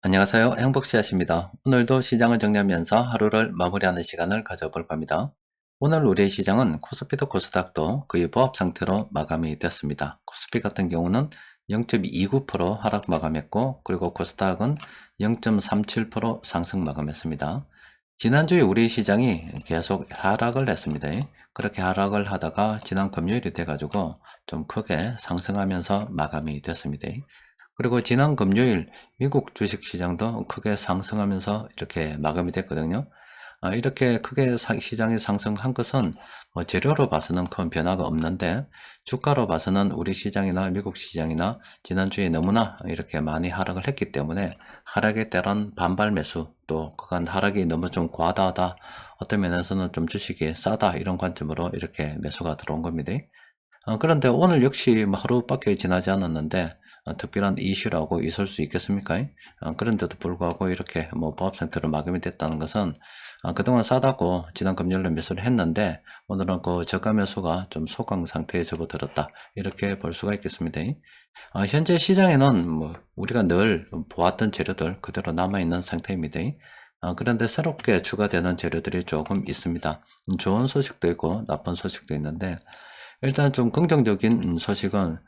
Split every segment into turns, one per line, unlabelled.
안녕하세요. 행복씨앗입니다. 오늘도 시장을 정리하면서 하루를 마무리하는 시간을 가져볼 겁니다. 오늘 우리의 시장은 코스피도 코스닥도 거의 보합 상태로 마감이 됐습니다. 코스피 같은 경우는 0.29% 하락 마감했고, 그리고 코스닥은 0.37% 상승 마감했습니다. 지난주에 우리 시장이 계속 하락을 했습니다. 그렇게 하락을 하다가 지난 금요일이 돼가지고 좀 크게 상승하면서 마감이 됐습니다. 그리고 지난 금요일 미국 주식시장도 크게 상승하면서 이렇게 마감이 됐거든요. 이렇게 크게 시장이 상승한 것은 뭐 재료로 봐서는 큰 변화가 없는데, 주가로 봐서는 우리 시장이나 미국 시장이나 지난주에 너무나 이렇게 많이 하락을 했기 때문에 하락에 따른 반발 매수, 또 그간 하락이 너무 좀 과다하다, 어떤 면에서는 좀 주식이 싸다, 이런 관점으로 이렇게 매수가 들어온 겁니다. 그런데 오늘 역시 뭐 하루밖에 지나지 않았는데 특별한 이슈라고 있을 수 있겠습니까? 그런데도 불구하고 이렇게 뭐 보합 상태로 마감이 됐다는 것은 그동안 싸다고 지난 금요일에 매수를 했는데 오늘은 그 저가 매수가 좀 소강 상태에 접어들었다, 이렇게 볼 수가 있겠습니다. 현재 시장에는 뭐 우리가 늘 보았던 재료들 그대로 남아있는 상태입니다. 그런데 새롭게 추가되는 재료들이 조금 있습니다. 좋은 소식도 있고 나쁜 소식도 있는데, 일단 좀 긍정적인 소식은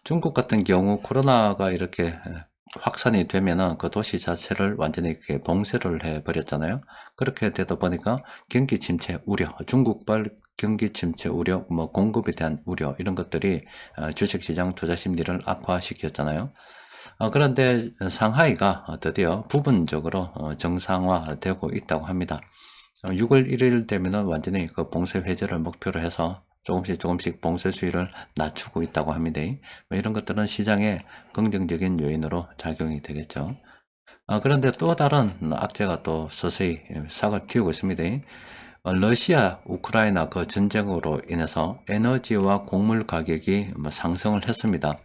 중국 같은 경우 코로나가 이렇게 확산이 되면은 그 도시 자체를 완전히 이렇게 봉쇄를 해버렸잖아요. 그렇게 되다 보니까 경기 침체 우려, 중국발 경기 침체 우려, 뭐 공급에 대한 우려, 이런 것들이 주식시장 투자 심리를 악화시켰잖아요. 그런데 상하이가 드디어 부분적으로 정상화되고 있다고 합니다. 6월 1일 되면은 완전히 그 봉쇄 해제를 목표로 해서 조금씩 봉쇄 수위를 낮추고 있다고 합니다. 뭐 이런 것들은 시장의 긍정적인 요인으로 작용이 되겠죠. 그런데 또 다른 악재가 또 서서히 싹을 틔우고 있습니다. 러시아, 우크라이나 그 전쟁으로 인해서 에너지와 곡물 가격이 뭐 상승을 했습니다.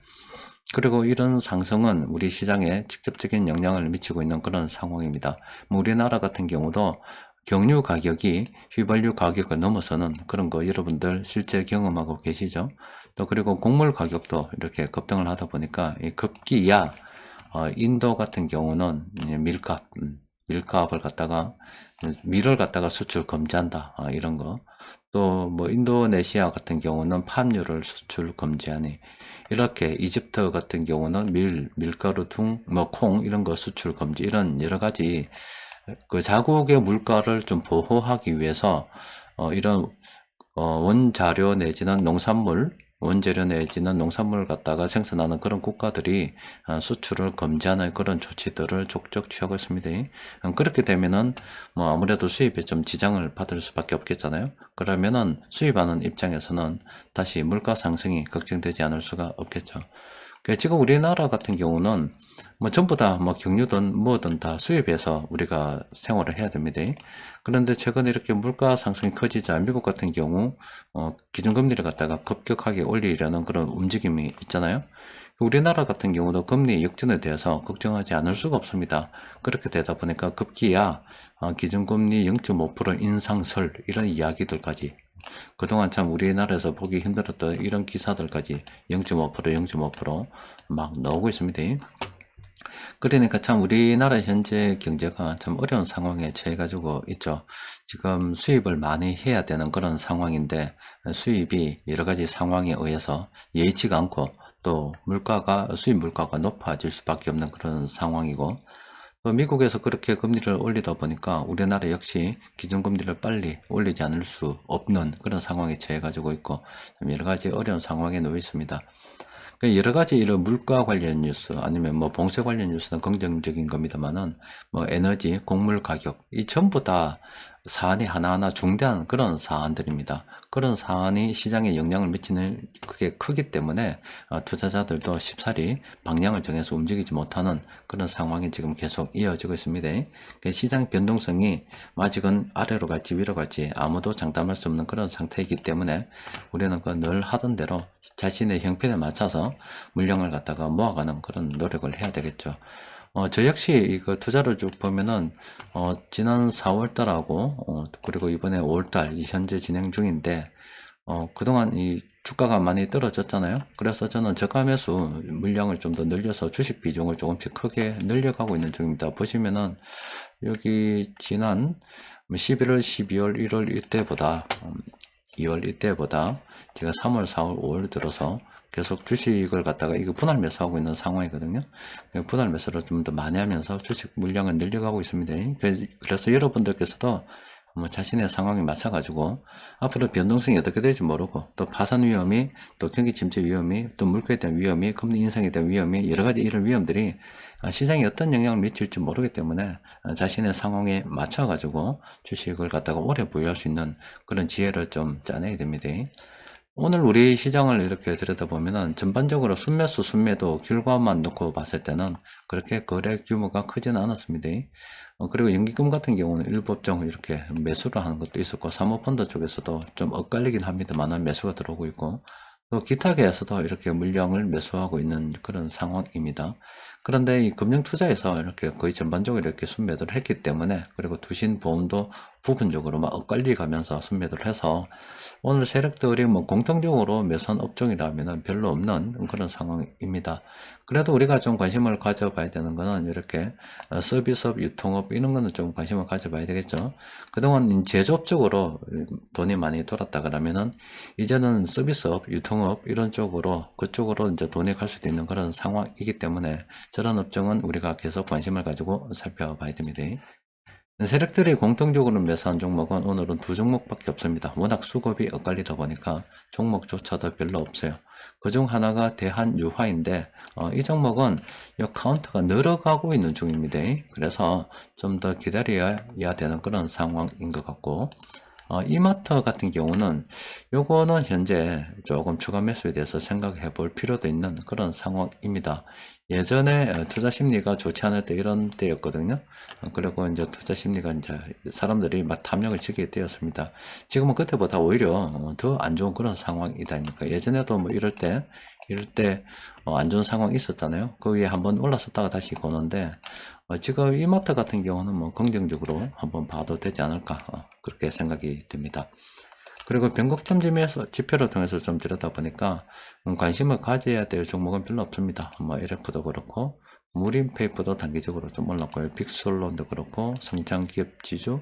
그리고 이런 상승은 우리 시장에 직접적인 영향을 미치고 있는 그런 상황입니다. 뭐 우리나라 같은 경우도 경유 가격이 휘발유 가격을 넘어서는 그런 거 여러분들 실제 경험하고 계시죠? 또 그리고 곡물 가격도 이렇게 급등을 하다 보니까 이 급기야 인도 같은 경우는 밀값을 갖다가 밀을 갖다가 수출 금지한다, 이런 거. 또 뭐 인도네시아 같은 경우는 팜유를 수출 금지하니, 이렇게 이집트 같은 경우는 밀가루 등 뭐 콩 이런 거 수출 금지, 이런 여러 가지 그 자국의 물가를 좀 보호하기 위해서 이런 원자료 내지는 농산물, 원재료 내지는 농산물을 갖다가 생산하는 그런 국가들이 수출을 금지하는 그런 조치들을 족적 취하고 있습니다. 그렇게 되면은 뭐 아무래도 수입에 좀 지장을 받을 수밖에 없겠잖아요. 그러면은 수입하는 입장에서는 다시 물가 상승이 걱정되지 않을 수가 없겠죠. 지금 우리나라 같은 경우는 뭐 전부 다 뭐 경유든 뭐든 다 수입해서 우리가 생활을 해야 됩니다. 그런데 최근에 이렇게 물가 상승이 커지자 미국 같은 경우 기준금리를 갖다가 급격하게 올리려는 그런 움직임이 있잖아요. 우리나라 같은 경우도 금리 역전에 대해서 걱정하지 않을 수가 없습니다. 그렇게 되다 보니까 급기야 기준금리 0.5% 인상설, 이런 이야기들까지, 그동안 참 우리나라에서 보기 힘들었던 이런 기사들까지 0.5%, 0.5%막 나오고 있습니다. 그러니까 참 우리나라 현재 경제가 참 어려운 상황에 처해가지고 있죠. 지금 수입을 많이 해야 되는 그런 상황인데 수입이 여러 가지 상황에 의해서 예의치가 않고, 또 수입 물가가 높아질 수밖에 없는 그런 상황이고, 또 미국에서 그렇게 금리를 올리다 보니까 우리나라 역시 기준금리를 빨리 올리지 않을 수 없는 그런 상황에 처해가지고 있고, 여러 가지 어려운 상황에 놓여 있습니다. 여러 가지 이런 물가 관련 뉴스, 아니면 뭐 봉쇄 관련 뉴스는 긍정적인 겁니다만은, 뭐 에너지, 곡물 가격, 이 전부 다 사안이 하나하나 중대한 그런 사안들입니다. 그런 사안이 시장에 영향을 미치는 그게 크기 때문에 투자자들도 쉽사리 방향을 정해서 움직이지 못하는 그런 상황이 지금 계속 이어지고 있습니다. 시장 변동성이 아직은 아래로 갈지 위로 갈지 아무도 장담할 수 없는 그런 상태이기 때문에 우리는 그 늘 하던 대로 자신의 형편에 맞춰서 물량을 갖다가 모아가는 그런 노력을 해야 되겠죠. 저 역시 이거 투자를 쭉 보면은, 지난 4월달하고, 그리고 이번에 5월달, 현재 진행 중인데, 그동안 이 주가가 많이 떨어졌잖아요. 그래서 저는 저가 매수 물량을 좀 더 늘려서 주식 비중을 조금씩 크게 늘려가고 있는 중입니다. 보시면은 여기 지난 11월, 12월, 1월 이때보다 2월 이때보다 제가 3월, 4월, 5월 들어서 계속 주식을 갖다가 이거 분할 매수하고 있는 상황이거든요. 분할 매수를 좀 더 많이 하면서 주식 물량을 늘려가고 있습니다. 그래서 여러분들께서도 자신의 상황에 맞춰가지고 앞으로 변동성이 어떻게 될지 모르고 또 파산 위험이 또 경기 침체 위험이 또 물가에 대한 위험이 금리 인상에 대한 위험이 여러 가지 이런 위험들이 시장에 어떤 영향을 미칠지 모르기 때문에 자신의 상황에 맞춰가지고 주식을 갖다가 오래 보유할 수 있는 그런 지혜를 좀 짜내야 됩니다. 오늘 우리 시장을 이렇게 들여다보면은 전반적으로 순매수, 순매도 결과만 놓고 봤을 때는 그렇게 거래 규모가 크지는 않았습니다. 그리고 연기금 같은 경우는 일부 업종 이렇게 매수를 하는 것도 있었고, 사모펀드 쪽에서도 좀 엇갈리긴 합니다만 매수가 들어오고 있고, 또 기타계에서도 이렇게 물량을 매수하고 있는 그런 상황입니다. 그런데 이 금융투자에서 이렇게 거의 전반적으로 이렇게 순매도를 했기 때문에, 그리고 투신보험도 부분적으로 막 엇갈리 가면서 순매도를 해서 오늘 세력들이 뭐 공통적으로 매수한 업종이라면 별로 없는 그런 상황입니다. 그래도 우리가 좀 관심을 가져봐야 되는 거는 이렇게 서비스업, 유통업 이런 거는 좀 관심을 가져봐야 되겠죠. 그동안 제조업 쪽으로 돈이 많이 돌았다 그러면은 이제는 서비스업, 유통업 이런 쪽으로 그쪽으로 이제 돈이 갈 수도 있는 그런 상황이기 때문에 저런 업종은 우리가 계속 관심을 가지고 살펴봐야 됩니다. 세력들이 공통적으로 매수한 종목은 오늘은 두 종목밖에 없습니다. 워낙 수급이 엇갈리다 보니까 종목조차도 별로 없어요. 그중 하나가 대한유화인데 이 종목은 이 카운트가 늘어가고 있는 중입니다. 그래서 좀 더 기다려야 되는 그런 상황인 것 같고, 이마트 같은 경우는 요거는 현재 조금 추가 매수에 대해서 생각해 볼 필요도 있는 그런 상황입니다. 예전에 투자 심리가 좋지 않을 때 이런 때였거든요. 그리고 이제 투자 심리가 이제 사람들이 막 탐욕을 지게 되었습니다. 지금은 그때보다 오히려 더 안 좋은 그런 상황이다. 예전에도 뭐 이럴 때 안 좋은 상황이 있었잖아요. 그 위에 한번 올랐었다가 다시 거는데 지금 이마트 같은 경우는 뭐 긍정적으로 한번 봐도 되지 않을까 그렇게 생각이 듭니다. 그리고 변곡점 지표를 통해서 좀 들여다보니까 관심을 가져야 될 종목은 별로 없습니다. 뭐 LF도 그렇고 무림페이퍼도 단기적으로 좀 올랐고요. 빅솔론도 그렇고 성장기업 지주,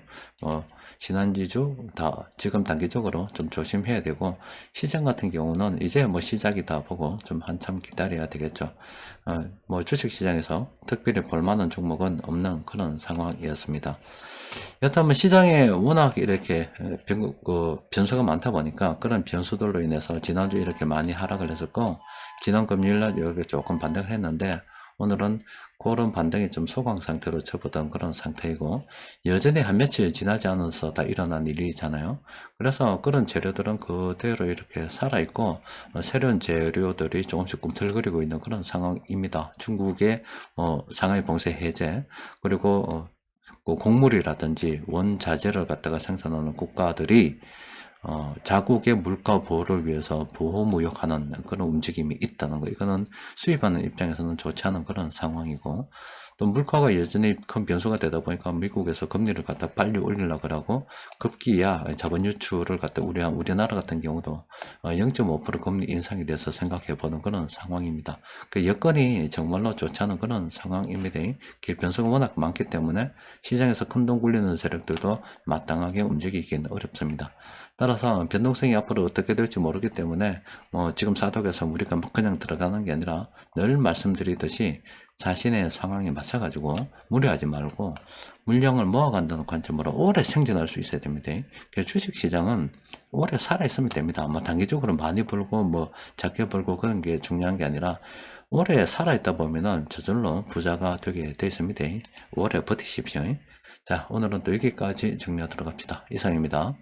신한지주 다 지금 단기적으로 좀 조심해야 되고, 시장 같은 경우는 이제 뭐 시작이다 보고 좀 한참 기다려야 되겠죠. 뭐 주식시장에서 특별히 볼만한 종목은 없는 그런 상황이었습니다. 여튼 시장에 워낙 이렇게 변수가 많다 보니까 그런 변수들로 인해서 지난주 이렇게 많이 하락을 했었고, 지난 금요일날 이렇게 조금 반등을 했는데 오늘은 그런 반등이 좀 소강 상태로 접어든 그런 상태이고, 여전히 한 며칠 지나지 않아서 다 일어난 일이잖아요. 그래서 그런 재료들은 그대로 이렇게 살아있고 새로운 재료들이 조금씩 꿈틀거리고 있는 그런 상황입니다. 중국의 상하이 봉쇄 해제, 그리고 그 곡물이라든지 원자재를 갖다가 생산하는 국가들이 자국의 물가 보호를 위해서 보호무역하는 그런 움직임이 있다는 거. 이거는 수입하는 입장에서는 좋지 않은 그런 상황이고, 또 물가가 여전히 큰 변수가 되다 보니까 미국에서 금리를 갖다 빨리 올리려고 하고 급기야 자본 유출을 갖다 우려한 우리나라 같은 경우도 0.5% 금리 인상에 대해서 생각해 보는 그런 상황입니다. 그 여건이 정말로 좋지 않은 그런 상황입니다. 그 변수가 워낙 많기 때문에 시장에서 큰돈 굴리는 세력들도 마땅하게 움직이기는 어렵습니다. 따라서 변동성이 앞으로 어떻게 될지 모르기 때문에 지금 사독에서 우리가 그냥 들어가는 게 아니라 늘 말씀드리듯이 자신의 상황에 맞춰가지고 무리하지 말고 물량을 모아간다는 관점으로 오래 생존할 수 있어야 됩니다. 그래서 주식시장은 오래 살아있으면 됩니다. 뭐 단기적으로 많이 벌고 뭐 작게 벌고 그런 게 중요한 게 아니라 오래 살아있다 보면은 저절로 부자가 되게 돼 있습니다. 오래 버티십시오. 자, 오늘은 또 여기까지 정리하도록 합시다. 이상입니다.